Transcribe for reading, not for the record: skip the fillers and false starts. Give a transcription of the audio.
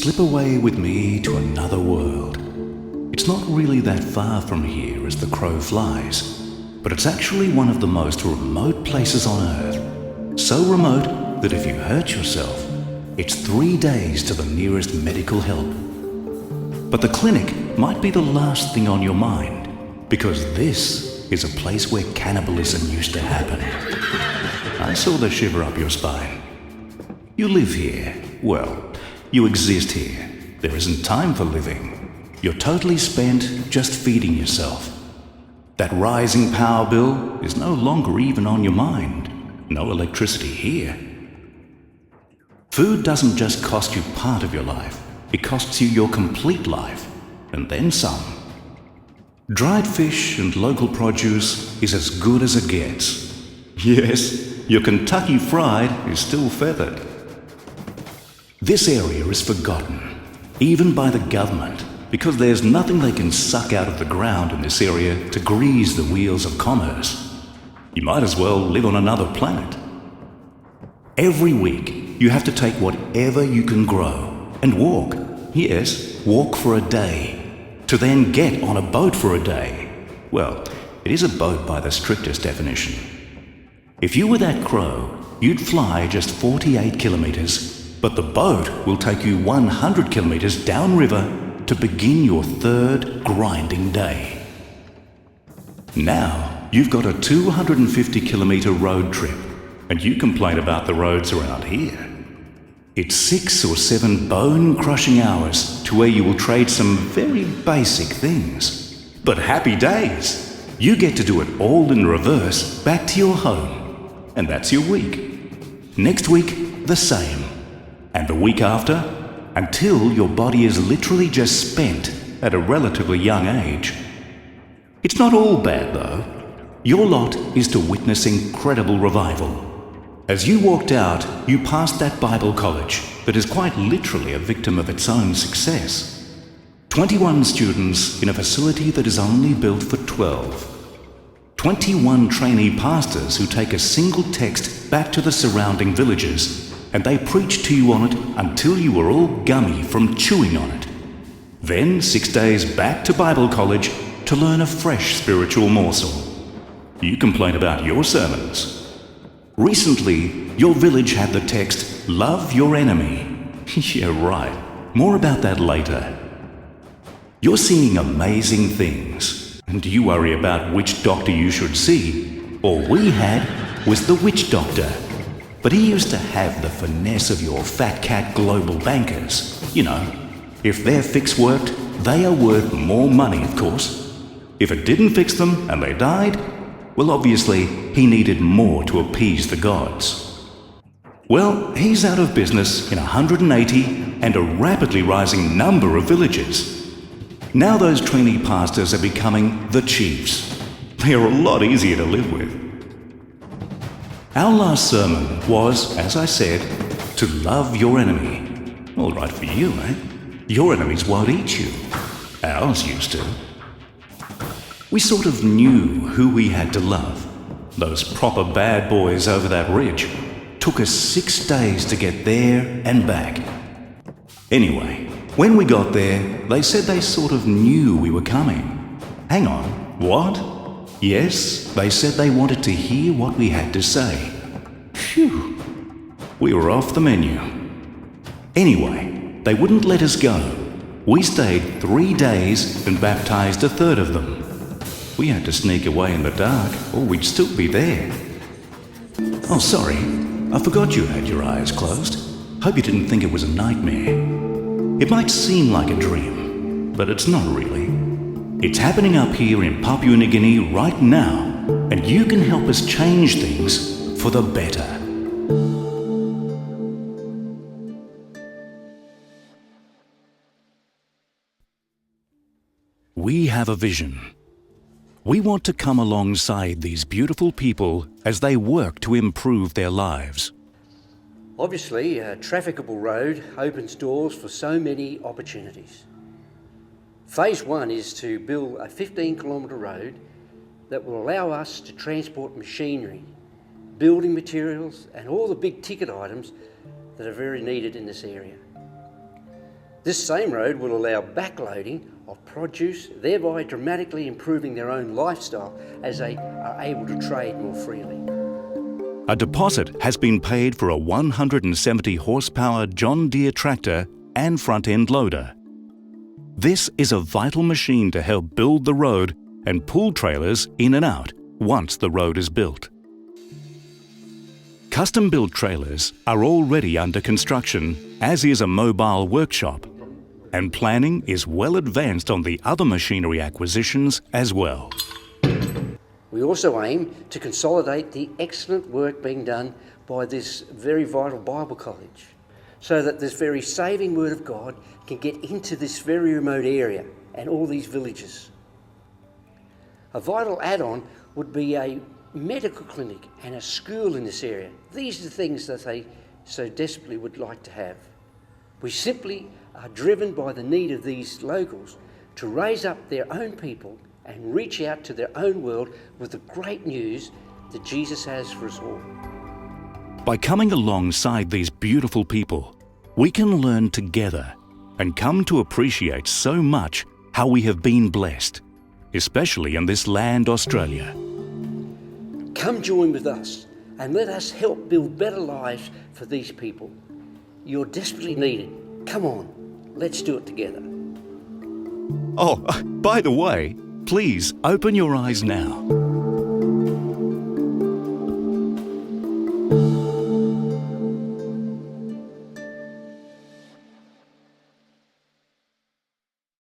slip away with me to another world. It's not really that far from here as the crow flies, but it's actually one of the most remote places on Earth. So remote that if you hurt yourself, it's 3 days to the nearest medical help. But the clinic might be the last thing on your mind, because this is a place where cannibalism used to happen. I saw the shiver up your spine. You live here. Well, you exist here. There isn't time for living. You're totally spent just feeding yourself. That rising power bill is no longer even on your mind. No electricity here. Food doesn't just cost you part of your life. It costs you your complete life, and then some. Dried fish and local produce is as good as it gets. Yes, your Kentucky Fried is still feathered. This area is forgotten, even by the government, because there's nothing they can suck out of the ground in this area to grease the wheels of commerce. You might as well live on another planet. Every week, you have to take whatever you can grow and walk, yes, walk for a day, to then get on a boat for a day. Well, it is a boat by the strictest definition. If you were that crow, you'd fly just 48 kilometers, but the boat will take you 100 kilometers downriver to begin your third grinding day. Now, you've got a 250-kilometer road trip, and you complain about the roads around here. It's 6 or 7 bone-crushing hours to where you will trade some very basic things. But happy days! You get to do it all in reverse back to your home. And that's your week. Next week, the same. And the week after, until your body is literally just spent at a relatively young age. It's not all bad, though. Your lot is to witness incredible revival. As you walked out, you passed that Bible college that is quite literally a victim of its own success. 21 students in a facility that is only built for 12. 21 trainee pastors who take a single text back to the surrounding villages, and they preach to you on it until you are all gummy from chewing on it. Then 6 days back to Bible college to learn a fresh spiritual morsel. You complain about your sermons. Recently, your village had the text, "Love your enemy." Yeah, right. More about that later. You're seeing amazing things, and you worry about which doctor you should see. All we had was the witch doctor. But he used to have the finesse of your fat cat global bankers. You know, if their fix worked, they are worth more money, of course. If it didn't fix them and they died, well, obviously, he needed more to appease the gods. Well, he's out of business in 180 and a rapidly rising number of villages. Now those trainee pastors are becoming the chiefs. They are a lot easier to live with. Our last sermon was, as I said, to love your enemy. All right for you, eh? Your enemies won't eat you. Ours used to. We sort of knew who we had to love. Those proper bad boys over that ridge. Took us 6 days to get there and back. Anyway, when we got there, they said they sort of knew we were coming. Hang on, what? Yes, they said they wanted to hear what we had to say. Phew, we were off the menu. Anyway, they wouldn't let us go. We stayed 3 days and baptized a third of them. We had to sneak away in the dark, or we'd still be there. Oh, sorry, I forgot you had your eyes closed. Hope you didn't think it was a nightmare. It might seem like a dream, but it's not really. It's happening up here in Papua New Guinea right now, and you can help us change things for the better. We have a vision. We want to come alongside these beautiful people as they work to improve their lives. Obviously, a trafficable road opens doors for so many opportunities. Phase 1 is to build a 15-kilometre road that will allow us to transport machinery, building materials and all the big ticket items that are very needed in this area. This same road will allow backloading of produce, thereby dramatically improving their own lifestyle as they are able to trade more freely. A deposit has been paid for a 170 horsepower John Deere tractor and front-end loader. This is a vital machine to help build the road and pull trailers in and out once the road is built. Custom-built trailers are already under construction, as is a mobile workshop, and planning is well advanced on the other machinery acquisitions as well. We also aim to consolidate the excellent work being done by this very vital Bible college, so that this very saving Word of God can get into this very remote area and all these villages. A vital add-on would be a medical clinic and a school in this area. These are the things that they so desperately would like to have. We simply are driven by the need of these locals to raise up their own people and reach out to their own world with the great news that Jesus has for us all. By coming alongside these beautiful people, we can learn together and come to appreciate so much how we have been blessed, especially in this land, Australia. Come join with us and let us help build better lives for these people. You're desperately needed. Come on, let's do it together. Oh, by the way, please open your eyes now.